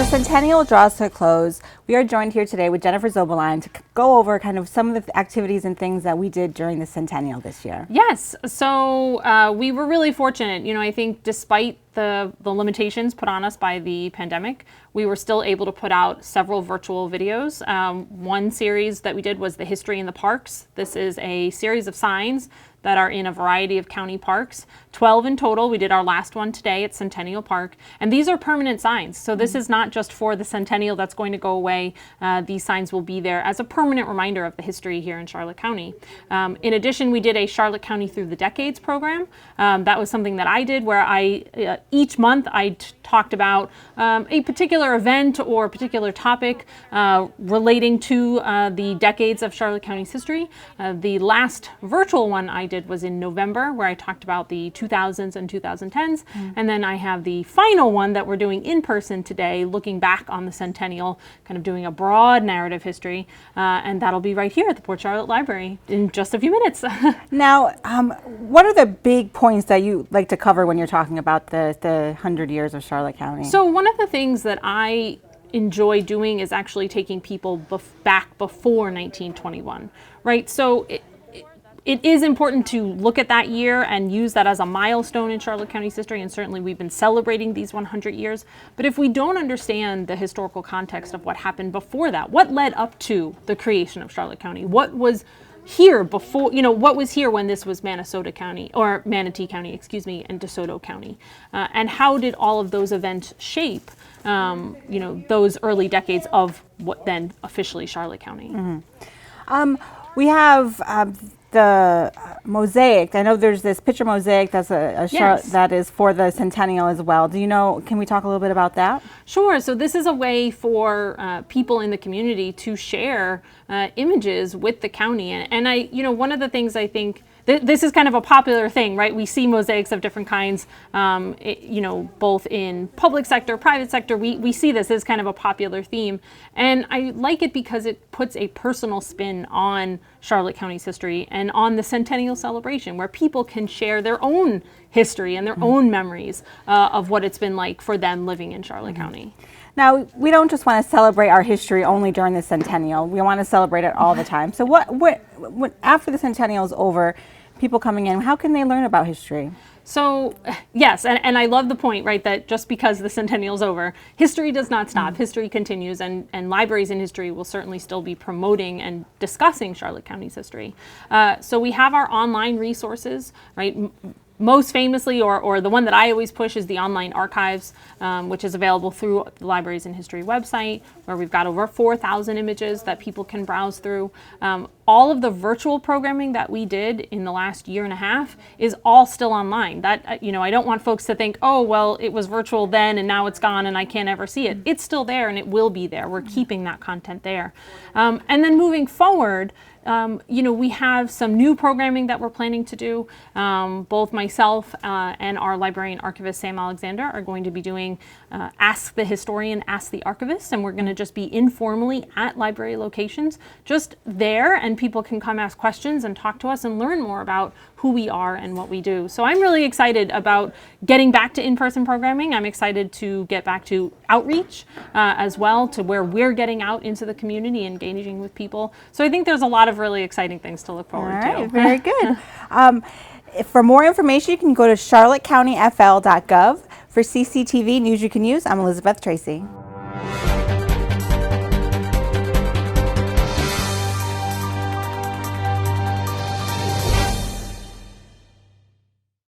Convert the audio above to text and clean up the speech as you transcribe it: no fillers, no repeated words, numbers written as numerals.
the Centennial draws to a close, we are joined here today with Jennifer Zobeline to go over kind of some of the activities and things that we did during the Centennial this year. Yes, so we were really fortunate. You know, I think despite the limitations put on us by the pandemic, we were still able to put out several virtual videos. One series that we did was the History in the Parks. This is a series of signs that are in a variety of county parks, 12 in total. We did our last one today at Centennial Park, and these are permanent signs. So this is not just for the Centennial that's going to go away. These signs will be there as a permanent reminder of the history here in Charlotte County. In addition, we did a Charlotte County Through the Decades program. That was something that I did where each month I talked about a particular event or a particular topic relating to the decades of Charlotte County's history. The last virtual one I did was in November, where I talked about the 2000s and 2010s. And then I have the final one that we're doing in person today, looking back on the Centennial, kind of doing a broad narrative history. And that'll be right here at the Port Charlotte Library in just a few minutes. Now, what are the big points that you like to cover when you're talking about the 100 years of Charlotte County? So one of the things that I enjoy doing is actually taking people back before 1921, right? So it is important to look at that year and use that as a milestone in Charlotte County's history, and certainly we've been celebrating these 100 years. But if we don't understand the historical context of what happened before that, what led up to the creation of Charlotte County, what was here before, you know, what was here when this was Manatee County, excuse me, and DeSoto County, and how did all of those events shape, you know, those early decades of what then officially Charlotte County. We have the Mosaic. I know there's this picture mosaic that's Yes. that is for the Centennial as well. Do you know, can we talk a little bit about that? Sure. So this is a way for people in the community to share images with the county. And I, you know, one of the things I think, this is kind of a popular thing, right? We see mosaics of different kinds, you know, both in public sector, private sector. We see this as kind of a popular theme. And I like it because it puts a personal spin on Charlotte County's history and on the Centennial celebration, where people can share their own history and their own memories of what it's been like for them living in Charlotte County. Now, we don't just want to celebrate our history only during the Centennial. We want to celebrate it all the time. So what after the Centennial is over, people coming in, how can they learn about history? So yes, and I love the point, right, that just because the Centennial's over, history does not stop. History continues, and libraries in history will certainly still be promoting and discussing Charlotte County's history. So we have our online resources, right? Most famously, or the one that I always push, is the online archives, which is available through the Libraries in History website, where we've got over 4,000 images that people can browse through. All of the virtual programming that we did in the last year and a half is all still online. That, you know, I don't want folks to think, oh, well, it was virtual then and now it's gone and I can't ever see it. It's still there and it will be there. We're keeping that content there. And then moving forward, you know, we have some new programming that we're planning to do. Both myself and our librarian archivist, Sam Alexander, are going to be doing Ask the Historian, Ask the Archivist, and we're going to just be informally at library locations, just there, and people can come ask questions and talk to us and learn more about who we are and what we do. So I'm really excited about getting back to in-person programming. I'm excited to get back to outreach as well, to where we're getting out into the community and engaging with people. So I think there's a lot of really exciting things to look forward to. Very good. For more information, you can go to charlottecountyfl.gov. For CCTV News You Can Use, I'm Elizabeth Tracy.